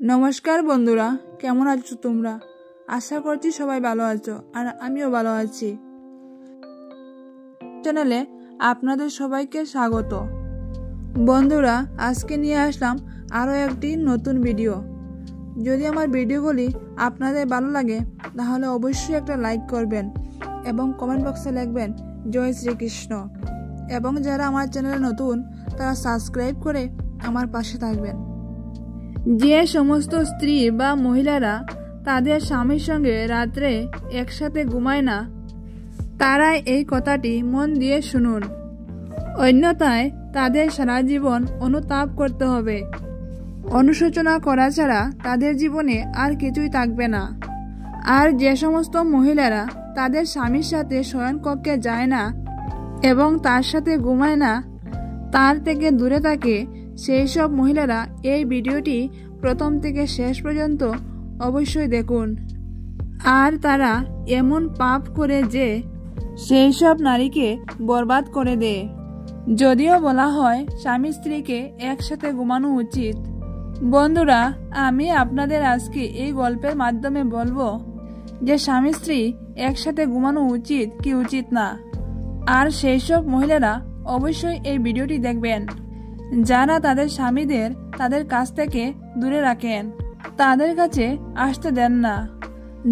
नमस्कार बंधुरा केमन आছো তোমরা आशा করছি সবাই ভালো আছো আর আমিও ভালো আছি। চ্যানেলে আপনাদের সবাইকে স্বাগত। বন্ধুরা আজকে নিয়ে আসলাম আরো একটি নতুন ভিডিও। যদি আমার ভিডিওগুলি আপনাদের ভালো লাগে তাহলে অবশ্যই একটা লাইক করবেন এবং কমেন্ট বক্সে লিখবেন জয় শ্রীকৃষ্ণ, এবং যারা আমার চ্যানেলে নতুন তারা সাবস্ক্রাইব করে আমার পাশে থাকবেন। যে সমস্ত স্ত্রী বা মহিলারা তাদের স্বামীর সঙ্গে রাত্রে একসাথে ঘুমায় না তারা এই কথাটি মন দিয়ে শুনুন, অন্যথায় তাদের সারা জীবন অনুতাপ করতে হবে। অনুশোচনা করা ছাড়া তাদের জীবনে আর কিছুই থাকবে না। আর যে সমস্ত মহিলারা তাদের স্বামীর সাথে শয়নকক্ষে যায় না এবং তার সাথে ঘুমায় না, তার থেকে দূরে থাকে, সেই সব মহিলারা এই ভিডিওটি প্রথম থেকে শেষ পর্যন্ত অবশ্যই দেখুন। আর তারা এমন পাপ করে যে সেই সব নারীকে বরবাদ করে দেয়। যদিও বলা হয় স্বামী স্ত্রীকে একসাথে ঘুমানো উচিত, বন্ধুরা আমি আপনাদের আজকে এই গল্পের মাধ্যমে বলবো যে স্বামী স্ত্রী একসাথে ঘুমানো উচিত কি উচিত না। আর সেই সব মহিলারা অবশ্যই এই ভিডিওটি দেখবেন যারা তাদের স্বামীদের তাদের কাছ থেকে দূরে রাখেন, তাদের কাছে আসতে দেন না।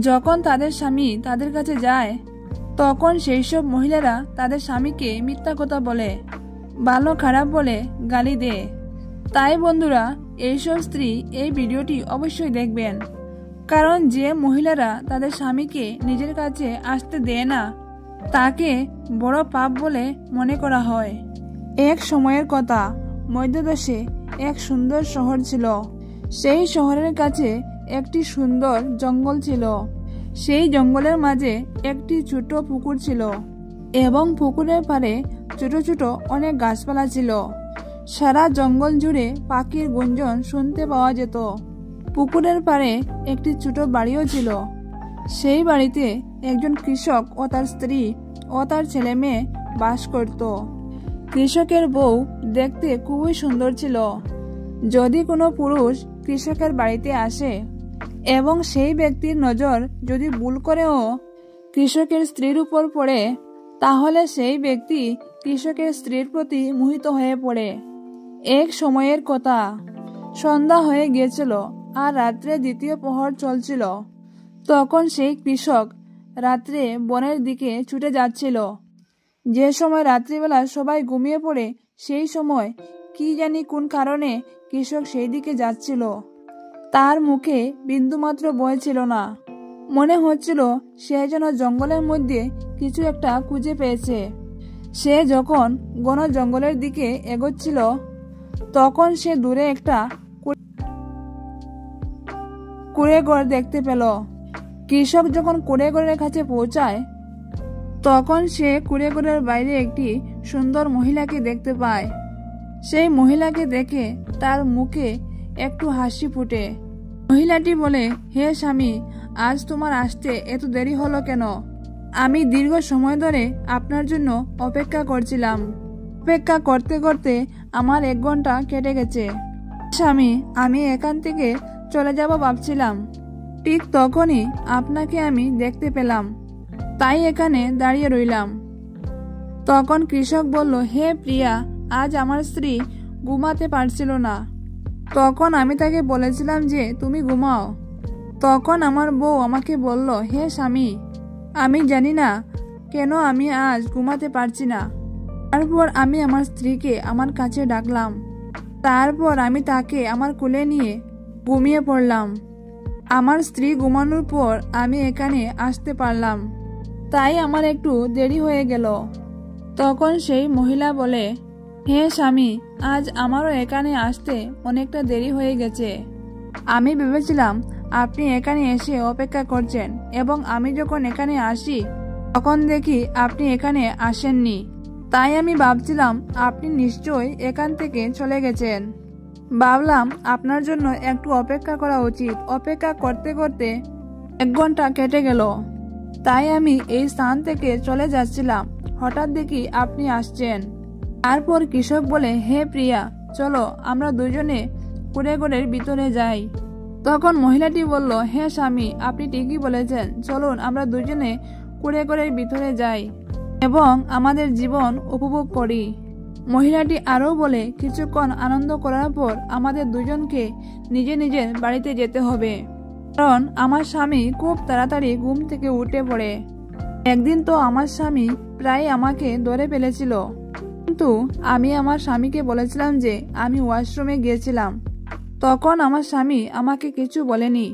যখন তাদের স্বামী তাদের কাছে যায় তখন সেই সব মহিলারা তাদের স্বামীকে মিথ্যা কথা বলে, ভালো খারাপ বলে গালি দেয়। তাই বন্ধুরা এইসব স্ত্রী এই ভিডিওটি অবশ্যই দেখবেন, কারণ যে মহিলারা তাদের স্বামীকে নিজের কাছে আসতে দেয় না তাকে বড় পাপ বলে মনে করা হয়। এক সময়ের কথা, মধ্যদেশে এক সুন্দর শহর ছিল। সেই শহরের কাছে একটি সুন্দর জঙ্গল ছিল। সেই জঙ্গলের মাঝে একটি ছোট পুকুর ছিল এবং পুকুরের পাড়ে ছোট ছোট অনেক গাছপালা ছিল। সারা জঙ্গল জুড়ে পাখির গুঞ্জন শুনতে পাওয়া যেত। পুকুরের পাড়ে একটি ছোট বাড়িও ছিল। সেই বাড়িতে একজন কৃষক ও তার স্ত্রী ও তার ছেলে মেয়ে বাস করত। কৃষকের বউ দেখতে খুবই সুন্দর ছিল। যদি কোনো পুরুষ কৃষকের বাড়িতে আসে এবং সেই ব্যক্তির নজর যদি ভুল করেও কৃষকের স্ত্রীর উপর পড়ে, তাহলে সেই ব্যক্তি কৃষকের স্ত্রীর প্রতি মোহিত হয়ে পড়ে। এক সময়ের কথা, সন্ধ্যা হয়ে গিয়েছিল আর রাত্রে দ্বিতীয় প্রহর চলছিল। তখন সেই কৃষক রাত্রে বনের দিকে ছুটে যাচ্ছিল। যে সময় রাত্রিবেলা সবাই ঘুমিয়ে পড়ে, সেই সময় কি জানি কোন কারণে কৃষক সেই দিকে যাচ্ছিল। তার মুখে বিন্দুমাত্র ভয় ছিল না। মনে হচ্ছিল সে যেন জঙ্গলের মধ্যে কিছু একটা খুঁজে পেয়েছে। সে যখন ঘন জঙ্গলের দিকে এগোচ্ছিল তখন সে দূরে একটা কুঁড়েঘর দেখতে পেল। কৃষক যখন কুঁড়েঘরের কাছে পৌঁছায় তখন সে কুঁড়েঘরের বাইরে একটি সুন্দর মহিলাকে দেখতে পায়। সেই মহিলাকে দেখে তার মুখে একটু হাসি ফুটে। মহিলাটি বলে, হে স্বামী, আজ তোমার আসতে এত দেরি হলো কেন? আমি দীর্ঘ সময় ধরে আপনার জন্য অপেক্ষা করছিলাম। অপেক্ষা করতে করতে আমার 1 ঘন্টা কেটে গেছে। স্বামী, আমি এখান থেকে চলে যাব ভাবছিলাম, ঠিক তখনই আপনাকে আমি দেখতে পেলাম, তাই এখানে দাঁড়িয়ে রইলাম। তখন কৃষক বলল, হে প্রিয়া, আজ আমার স্ত্রী ঘুমাতে পারছিল না। তখন আমি তাকে বলেছিলাম যে তুমি ঘুমাও। তখন আমার বউ আমাকে বলল, হে স্বামী, আমি জানি না কেন আমি আজ ঘুমাতে পারছি না। তারপর আমি আমার স্ত্রীকে আমার কাছে ডাকলাম। তারপর আমি তাকে আমার কোলে নিয়ে ঘুমিয়ে পড়লাম। আমার স্ত্রী ঘুমানোর পর আমি এখানে আসতে পারলাম, তাই আমার একটু দেরি হয়ে গেল। তখন সেই মহিলা বলে, হে স্বামী, আজ আমারও এখানে আসতে অনেকটা দেরি হয়ে গেছে। আমি ভেবেছিলাম আপনি এখানে এসে অপেক্ষা করছেন, এবং আমি যখন এখানে আসি তখন দেখি আপনি এখানে আসেননি। তাই আমি ভাবছিলাম আপনি নিশ্চয়ই এখান থেকে চলে গেছেন। ভাবলাম আপনার জন্য একটু অপেক্ষা করা উচিত। অপেক্ষা করতে করতে 1 ঘন্টা কেটে গেল। তাই আমি এই স্থান থেকে চলে যাচ্ছিলাম, হঠাৎ দেখি আপনি আসছেন। তারপর কৃষক বলে, হে প্রিয়া, চলো আমরা দুজনে কুঁড়েঘরের ভিতরে যাই। তখন মহিলাটি বলল, হ্যাঁ স্বামী, আপনি ঠিকই বলেছেন, চলুন আমরা দুজনে কুঁড়েঘরের ভিতরে যাই এবং আমাদের জীবন উপভোগ করি। মহিলাটি আরও বলে, কিছুক্ষণ আনন্দ করার পর আমাদের দুজনকে নিজের বাড়িতে যেতে হবে, কারণ আমার স্বামী খুব তাড়াতাড়ি ঘুম থেকে উঠে পড়ে। একদিন তো আমার স্বামী প্রায় আমাকে ধরে ফেলেছিল, কিন্তু আমি আমার স্বামীকে বলেছিলাম যে আমি ওয়াশরুমে গিয়েছিলাম। তখন আমার স্বামী আমাকে কিছু বলেনি।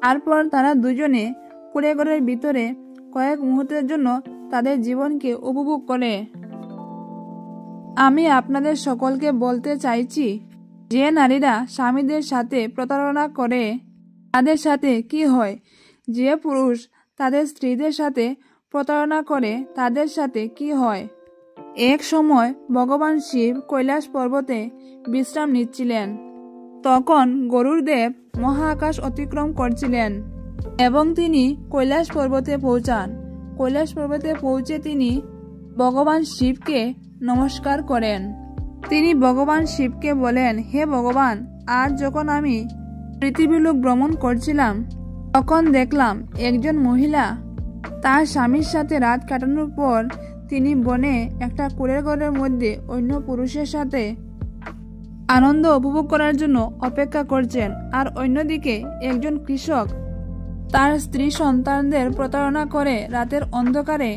তারপর তারা দুজনে কুঁড়েঘরের ভিতরে কয়েক মুহূর্তের জন্য তাদের জীবনকে উপভোগ করে। আমি আপনাদের সকলকে বলতে চাইছি, যে নারীরা স্বামীদের সাথে প্রতারণা করে তাদের সাথে কি হয়, যে পুরুষ তাদের স্ত্রীদের সাথে প্রতারণা করে তাদের সাথে কি হয়। এক সময় ভগবান শিব কৈলাস পর্বতে বিশ্রাম নিচ্ছিলেন। তখন গরুড়দেব মহাকাশ অতিক্রম করছিলেন এবং তিনি কৈলাস পর্বতে পৌঁছান। কৈলাস পর্বতে পৌঁছে তিনি ভগবান শিবকে নমস্কার করেন। তিনি ভগবান শিবকে বলেন, হে ভগবান, আজ যখন আমি পৃথিবীলোক ভ্রমণ করছিলাম তখন দেখলাম একজন মহিলা তার স্বামীর সাথে রাত কাটানোর পর তিনি বনে একটা কুঁড়েঘরের মধ্যে অন্য পুরুষের সাথে আনন্দ উপভোগ করার জন্য অপেক্ষা করছেন। আর অন্যদিকে একজন কৃষক তার স্ত্রী সন্তানদের প্রতারণা করে রাতের অন্ধকারে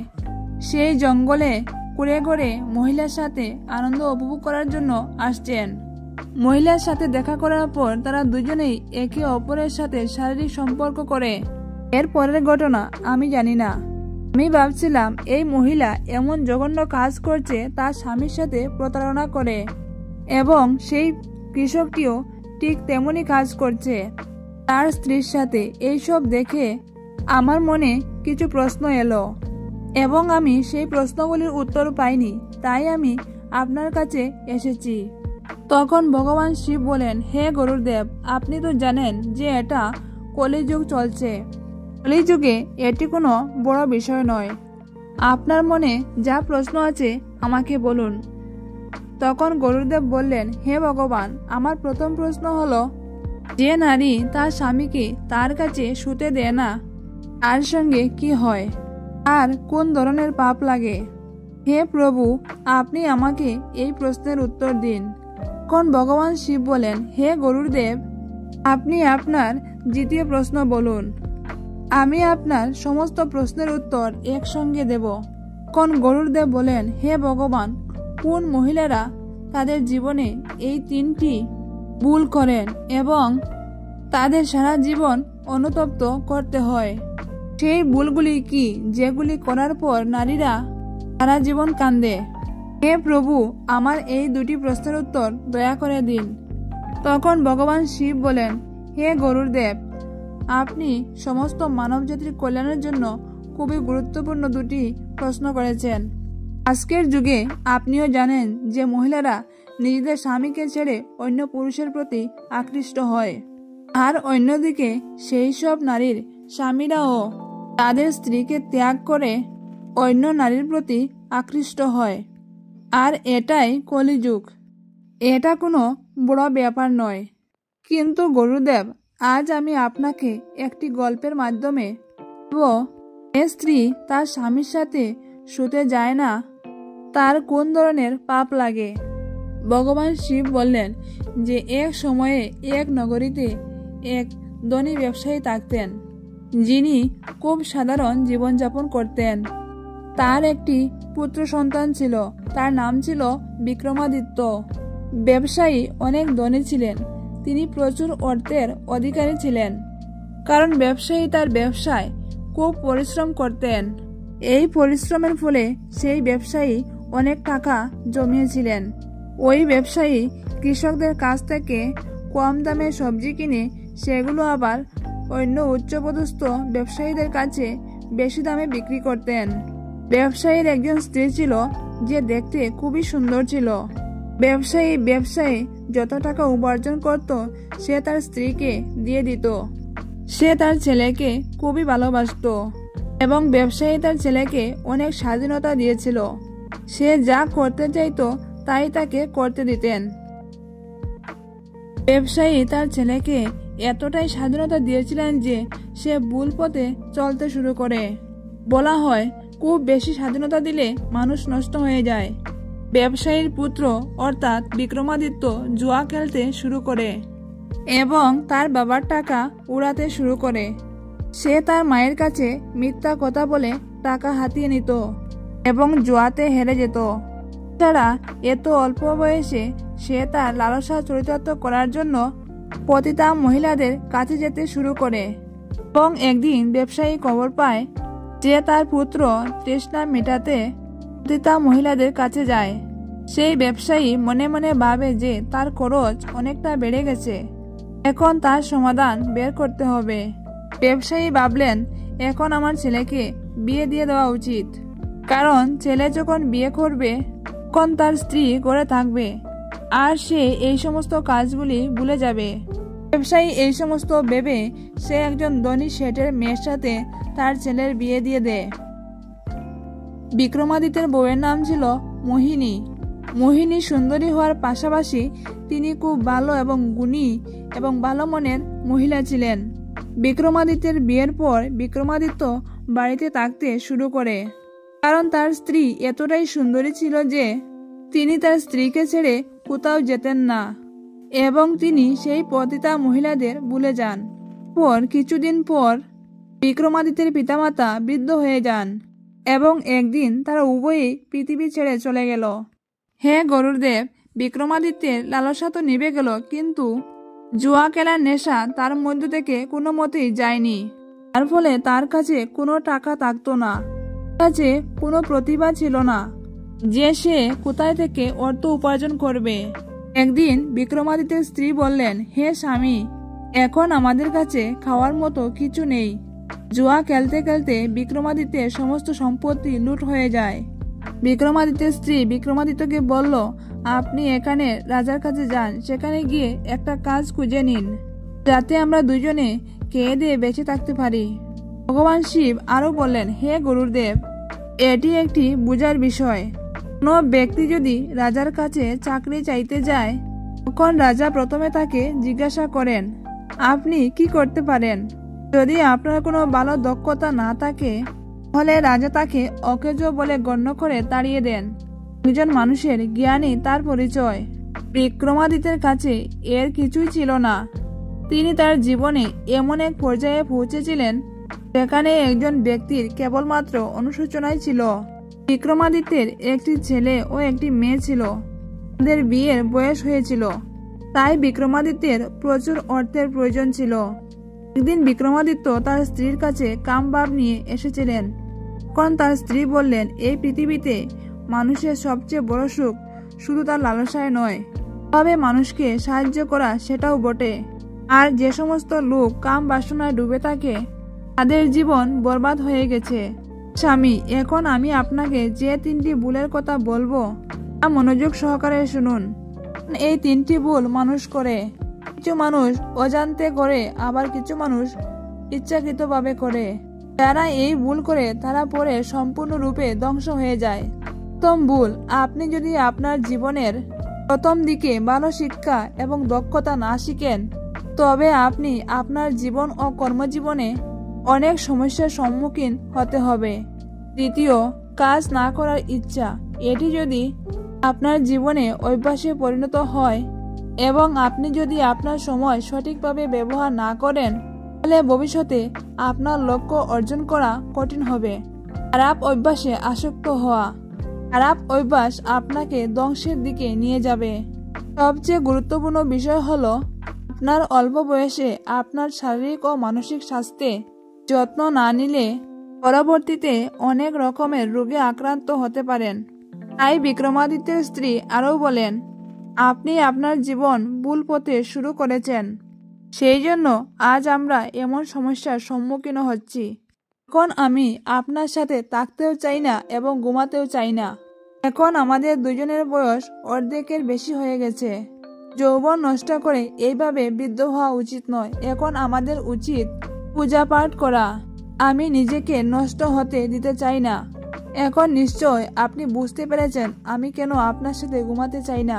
সেই জঙ্গলে কুঁড়েঘরে মহিলার সাথে আনন্দ উপভোগ করার জন্য আসছেন। মহিলার সাথে দেখা করার পর তারা দুজনেই একে অপরের সাথে শারীরিক সম্পর্ক করে। এর পরের ঘটনা আমি জানি না। আমি ভাবছিলাম এই মহিলা এমন জঘন্য কাজ করছে তার স্বামীর সাথে প্রতারণা করে, এবং সেই কৃষকটিও ঠিক তেমনই কাজ করছে তার স্ত্রীর সাথে। এইসব দেখে আমার মনে কিছু প্রশ্ন এলো এবং আমি সেই প্রশ্নগুলির উত্তর পাইনি, তাই আমি আপনার কাছে এসেছি। তখন ভগবান শিব বলেন, হে গরুড়দেব, আপনি তো জানেন যে এটা কলিযুগ চলছে। কলিযুগে এটি কোনো বড় বিষয় নয়। আপনার মনে যা প্রশ্ন আছে আমাকে বলুন। তখন গরুড়দেব বললেন, হে ভগবান, আমার প্রথম প্রশ্ন হলো, যে নারী তার স্বামীকে তার কাছে শুতে দেয় না তার সঙ্গে কি হয়, আর কোন ধরনের পাপ লাগে? হে প্রভু, আপনি আমাকে এই প্রশ্নের উত্তর দিন। তখন ভগবান শিব বলেন, হে গরুড়দেব, আপনি আপনার দ্বিতীয় প্রশ্ন বলুন। আমি আপনার সমস্ত প্রশ্নের উত্তর একসঙ্গে দেব। তখন গরুড়দেব বলেন, হে ভগবান, কোন মহিলারা তাদের জীবনে এই তিনটি ভুল করেন এবং তাদের সারা জীবন অনুতপ্ত করতে হয়? সেই ভুলগুলি কি যেগুলি করার পর নারীরা সারা জীবন কাঁদে? হে প্রভু, আমার এই দুটি প্রশ্নের উত্তর দয়া করে দিন। তখন ভগবান শিব বলেন, হে গরুড়দেব, আপনি সমস্ত মানবজাতির কল্যাণের জন্য খুবই গুরুত্বপূর্ণ দুটি প্রশ্ন করেছেন। আজকের যুগে আপনিও জানেন যে মহিলারা নিজেদের স্বামীকে ছেড়ে অন্য পুরুষের প্রতি আকৃষ্ট হয়, আর অন্যদিকে সেই সব নারীর স্বামীরাও তাদের স্ত্রীকে ত্যাগ করে অন্য নারীর প্রতি আকৃষ্ট হয়। আর এটাই কলিযুগ। এটা কোনো বড় ব্যাপার নয়। কিন্তু গুরুদেব, আজ আমি আপনাকে একটি গল্পের মাধ্যমে যে স্ত্রী তার স্বামীর সাথে শুতে যায় না তার কোন ধরনের পাপ লাগে। ভগবান শিব বললেন যে এক সময়ে এক নগরীতে এক ধনী ব্যবসায়ী থাকতেন, যিনি খুব সাধারণ জীবনযাপন করতেন। তার একটি পুত্র সন্তান ছিল, তার নাম ছিল বিক্রমাদিত্য। ব্যবসায়ী অনেক ধনী ছিলেন, তিনি প্রচুর অর্থের অধিকারী ছিলেন, কারণ ব্যবসায়ী তার ব্যবসায় খুব পরিশ্রম করতেন। এই পরিশ্রমের ফলে সেই ব্যবসায়ী অনেক টাকা জমিয়েছিলেন। ওই ব্যবসায়ী কৃষকদের কাছ থেকে কম দামে সবজি কিনে সেগুলো আবার অন্য উচ্চপদস্থ ব্যবসায়ীদের কাছে বেশি দামে বিক্রি করতেন। ব্যবসায়ীর একজন স্ত্রী ছিল যে দেখতে খুবই সুন্দর ছিল। ব্যবসায়ী যত টাকা উপার্জন করত সে তার স্ত্রীকে দিয়ে দিত। সে তার ছেলেকে খুবই ভালোবাসত এবং ব্যবসায়ী তার ছেলেকে অনেক স্বাধীনতা দিয়েছিল। সে যা করতে চাইতো তাই তাকে করতে দিতেন। ব্যবসায়ী তার ছেলেকে এতটাই স্বাধীনতা দিয়েছিলেন যে সে ভুল পথে চলতে শুরু করে। বলা হয়, খুব বেশি স্বাধীনতা দিলে মানুষ নষ্ট হয়ে যায়। ব্যবসায়ীর পুত্র অর্থাৎ বিক্রমাদিত্য জুয়া খেলতে শুরু করে এবং তার বাবার টাকা উড়াতে শুরু করে। সে তার মায়ের কাছে মিথ্যা কথা বলে টাকা হাতিয়ে নিত এবং জুয়াতে হেরে যেত। তাছাড়া এত অল্প বয়সে সে তার লালসা চরিতার্থ করার জন্য পতিতা মহিলাদের কাছে যেতে শুরু করে এবং একদিন ব্যবসায়ী খবর পায় যে তার পুত্র তৃষ্ণা মেটাতে পতিতা মহিলাদের কাছে যায়। সেই ব্যবসায়ী মনে মনে ভাবে যে তার খরচ অনেকটা বেড়ে গেছে, এখন তার সমাধান বের করতে হবে। ব্যবসায়ী ভাবলেন, এখন আমার ছেলেকে বিয়ে দিয়ে দেওয়া উচিত, কারণ ছেলে যখন বিয়ে করবে তখন তার স্ত্রী ঘরে থাকবে আর সে এই সমস্ত কাজগুলি ভুলে যাবে। ব্যবসায়ী এই সমস্ত ভেবে সে একজন ধনী শেঠের মেয়ের সাথে তার ছেলের বিয়ে দিয়ে দেয়। বিক্রমাদিত্যের বউয়ের নাম ছিল মোহিনী। মোহিনী সুন্দরী হওয়ার পাশাপাশি তিনি খুব ভালো এবং গুণী এবং ভালো মনের মহিলা ছিলেন। বিক্রমাদিত্যের বিয়ের পর বিক্রমাদিত্য বাড়িতে থাকতে শুরু করে, কারণ তার স্ত্রী এতটাই সুন্দরী ছিল যে তিনি তার স্ত্রীকে ছেড়ে কোথাও যেতেন না এবং তিনি সেই পতিতা মহিলাদের ভুলে যান। কিছুদিন পর বিক্রমাদিত্যের পিতামাতা বৃদ্ধ হয়ে যান এবং একদিন তারা উভয়ই পৃথিবী ছেড়ে চলে গেল। হে গরুড়দেব, বিক্রমাদিত্যের লালসা তো নিভে গেল, কিন্তু জুয়া খেলার নেশা তার মধ্য থেকে কোনো মতেই যায়নি। তার ফলে তার কাছে কোনো টাকা থাকতো না, তার কাছে কোনো প্রতিভা ছিল না যে সে কোথায় থেকে অর্থ উপার্জন করবে। একদিন বিক্রমাদিত্যের স্ত্রী বললেন, হে স্বামী, এখন আমাদের কাছে খাওয়ার মতো কিছু নেই। জুয়া খেলতে খেলতে বিক্রমাদিত্যের সমস্ত সম্পত্তি লুট হয়ে যায়। বিক্রমাদিত্যের স্ত্রী বিক্রমাদিত্যকে বলল, আপনি এখানে রাজার কাছে যান, সেখানে গিয়ে একটা কাজ খুঁজে নিন যাতে আমরা দুজনে খেয়ে দিয়ে বেঁচে থাকতে পারি। ভগবান শিব আরো বললেন, হে গরুড়দেব, এটি একটি বুঝার বিষয়। কোনো ব্যক্তি যদি রাজার কাছে চাকরি চাইতে যায় তখন রাজা প্রথমে তাকে জিজ্ঞাসা করেন, আপনি কি করতে পারেন? যদি আপনার কোনো ভালো দক্ষতা না থাকে তাহলে রাজা তাকে অকেজ বলে গণ্য করে তাড়িয়ে দেন। একজন মানুষের জ্ঞানই তার পরিচয়। বিক্রমাদিত্যের কাছে এর কিছুই ছিল না। তিনি তার জীবনে এমন এক পর্যায়ে পৌঁছেছিলেন যেখানে একজন ব্যক্তির কেবলমাত্র অনুশোচনাই ছিল। বিক্রমাদিত্যের একটি ছেলে ও একটি মেয়ে ছিল। তাদের বিয়ের বয়স হয়েছিল, তাই বিক্রমাদিত্যের প্রচুর অর্থের প্রয়োজন ছিল। একদিন বিক্রমাদিত্য তার স্ত্রীর কাছে কামভাব নিয়ে এসেছিলেন। তখন তার স্ত্রী বললেন, এই পৃথিবীতে মানুষের সবচেয়ে বড় সুখ শুধু তার লালসায় নয়, তবে মানুষকে সাহায্য করা সেটাও বটে। আর যে সমস্ত লোক কাম বাসনায় ডুবে থাকে তাদের জীবন বরবাদ হয়ে গেছে। স্বামী, এখন আমি আপনাকে যে তিনটি ভুলের কথা বলবো তা মনোযোগ সহকারে শুনুন। এই তিনটি ভুল মানুষ করে। কিছু মানুষ অজান্তে করে, আবার কিছু মানুষ ইচ্ছাকৃতভাবে করে। যারা এই ভুল করে তারা পরে সম্পূর্ণরূপে ধ্বংস হয়ে যায়। প্রথম ভুল, আপনি যদি আপনার জীবনের প্রথম দিকে ভালো শিক্ষা এবং দক্ষতা না শিখেন তবে আপনি আপনার জীবন ও কর্মজীবনে অনেক সমস্যার সম্মুখীন হতে হবে। দ্বিতীয়, কাজ না করার ইচ্ছা। এটি যদি আপনার জীবনে অভ্যাসে পরিণত হয় এবং আপনি যদি আপনার সময় সঠিকভাবে ব্যবহার না করেন তাহলে ভবিষ্যতে আপনার লক্ষ্য অর্জন করা কঠিন হবে। খারাপ অভ্যাসে আসক্ত হওয়া। খারাপ অভ্যাস আপনাকে ধ্বংসের দিকে নিয়ে যাবে। সবচেয়ে গুরুত্বপূর্ণ বিষয় হলো আপনার অল্প বয়সে আপনার শারীরিক ও মানসিক স্বাস্থ্যে যত্ন না নিলে পরবর্তীতে অনেক রকমের রোগে আক্রান্ত হতে পারেন। তাই বিক্রমাদিত্যের স্ত্রী আরও বলেন, আপনি আপনার জীবন ভুল পথে শুরু করেছেন, সেই জন্য আজ আমরা এমন সমস্যার সম্মুখীন হচ্ছি। এখন আমি আপনার সাথে থাকতেও চাই না এবং ঘুমাতেও চাই না। এখন আমাদের দুজনের বয়স অর্ধেকের বেশি হয়ে গেছে। যৌবন নষ্ট করে এইভাবে বৃদ্ধ হওয়া উচিত নয়। এখন আমাদের উচিত পূজা পাঠ করা। আমি নিজেকে নষ্ট হতে দিতে চাই না। এখন নিশ্চয় আপনি বুঝতে পেরেছেন আমি কেন আপনার সাথে ঘুমাতে চাই না।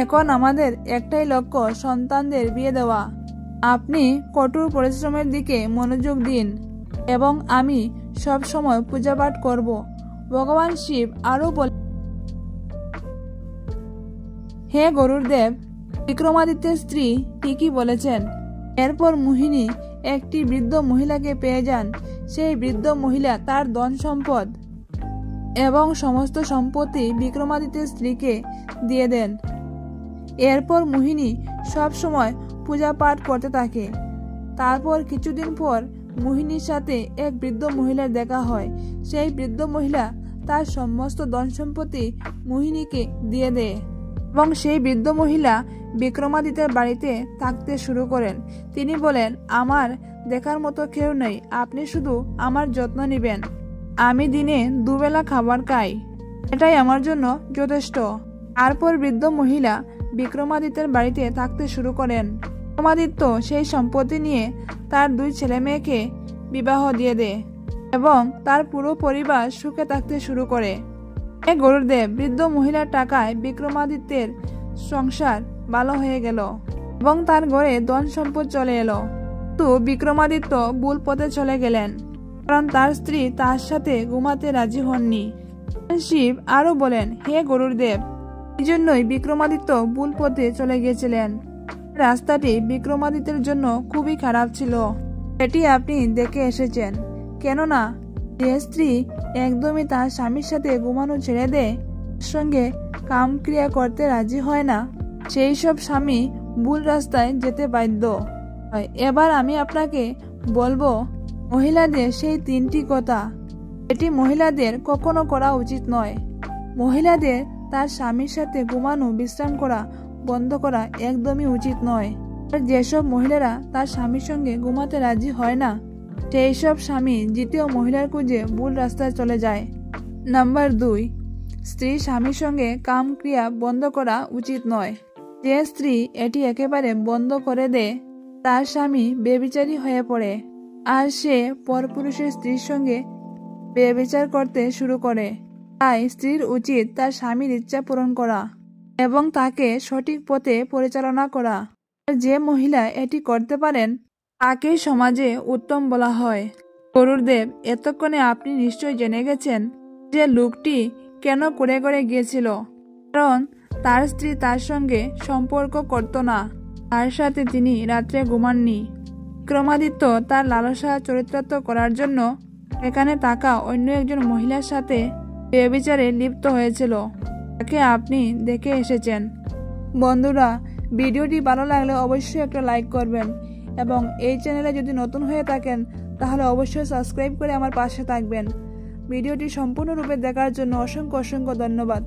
এখন আমাদের একটাই লক্ষ্য, সন্তানদের বিয়ে দেওয়া। আপনি কঠোর পরিশ্রমের দিকে মনোযোগ দিন এবং আমি সব সময় পূজাপাঠ করব। ভগবান শিব আরও বলেন, হে গরুড়দেব, বিক্রমাদিত্যের স্ত্রী ঠিকই বলেছেন। এরপর মোহিনী একটি বৃদ্ধ মহিলাকে পেয়ে যান। সেই বৃদ্ধ মহিলা তার ধন সম্পদ এবং সমস্ত সম্পত্তি বিক্রমাদিত্যের স্ত্রীকে দিয়ে দেন। এরপর মোহিনী সব সময় পূজা পাঠ করতে থাকে। তারপর কিছুদিন পর মোহিনীর সাথে এক বৃদ্ধ মহিলার দেখা হয়। সেই বৃদ্ধ মহিলা তার সমস্ত ধন সম্পত্তি মোহিনীকে দিয়ে দেয় এবং সেই বৃদ্ধ মহিলা বিক্রমাদিত্যের বাড়িতে থাকতে শুরু করেন। তিনি বলেন, আমার দেখার মতো কেউ নেই, আপনি শুধু আমার যত্ন নেবেন। আমি দিনে দুবেলা খাবার খাই, এটাই আমার জন্য যথেষ্ট। তারপর বৃদ্ধ মহিলা বিক্রমাদিত্যের বাড়িতে থাকতে শুরু করেন। বিক্রমাদিত্য সেই সম্পত্তি নিয়ে তার 2 ছেলে মেয়েকে বিবাহ দিয়ে দেয় এবং তার পুরো পরিবার সুখে থাকতে শুরু করে। গরুড়দেব, বৃদ্ধ মহিলার টাকায় বিক্রমাদিত্যের সংসার ভালো হয়ে গেল এবং তার ঘরে ধন সম্পদ চলে এলো। কিন্তু বিক্রমাদিত্য ভুল পথে চলে গেলেন, কারণ তার স্ত্রী তার সাথে ঘুমাতে রাজি হননি। শিব আরো বলেন, হে গরুড়দেব, এই জন্যই বিক্রমাদিত্য ভুল পথে চলে গিয়েছিলেন। রাস্তাটি বিক্রমাদিত্যের জন্য খুবই খারাপ ছিল। এটি আপনি দেখে এসেছেন, কেননা যে স্ত্রী একদমই তার স্বামীর সাথে ঘুমানো ছেড়ে দেয়, সঙ্গে কাম ক্রিয়া করতে রাজি হয় না, সেই সব স্বামী ভুল রাস্তায় যেতে বাধ্য হয়। এবার আমি আপনাকে বলবো মহিলাদের সেই 3টি কথা, এটি মহিলাদের কখনো করা উচিত নয়। মহিলাদের তার স্বামীর সাথে ঘুমানো, বিশ্রাম করা বন্ধ করা একদমই উচিত নয়। আর যেসব মহিলারা তার স্বামীর সঙ্গে ঘুমাতে রাজি হয় না, সেই সব স্বামী দ্বিতীয় মহিলার খুঁজে ভুল রাস্তায় চলে যায়। নাম্বার 2, স্ত্রী স্বামীর সঙ্গে কাম ক্রিয়া বন্ধ করা উচিত নয়। যে স্ত্রী এটি একেবারে বন্ধ করে দেয়, তার স্বামী বেবিচারী হয়ে পড়ে আর সে পরপুরুষের স্ত্রীর সঙ্গে বেবিচার করতে শুরু করে। তাই স্ত্রীর উচিত তার স্বামীর ইচ্ছা পূরণ করা এবং তাকে সঠিক পথে পরিচালনা করা। আর যে মহিলা এটি করতে পারেন, তাকে সমাজে উত্তম বলা হয়। গরুড়দেব, এতক্ষণে আপনি নিশ্চয় জেনে গেছেন যে লোকটি কেন করে করে গিয়েছিল। কারণ তার স্ত্রী তার সঙ্গে সম্পর্ক করত না, তার সাথে তিনি রাত্রে ঘুমাননি। বিক্রমাদিত্য তার লালসা চরিতার্থ করার জন্য এখানে থাকা অন্য একজন মহিলার সাথে ব্যভিচারে লিপ্ত হয়েছিল, তাকে আপনি দেখে এসেছেন। বন্ধুরা, ভিডিওটি ভালো লাগলে অবশ্যই একটা লাইক করবেন এবং এই চ্যানেলে যদি নতুন হয়ে থাকেন তাহলে অবশ্যই সাবস্ক্রাইব করে আমার পাশে থাকবেন। ভিডিওটি সম্পূর্ণরূপে দেখার জন্য অসংখ্য ধন্যবাদ।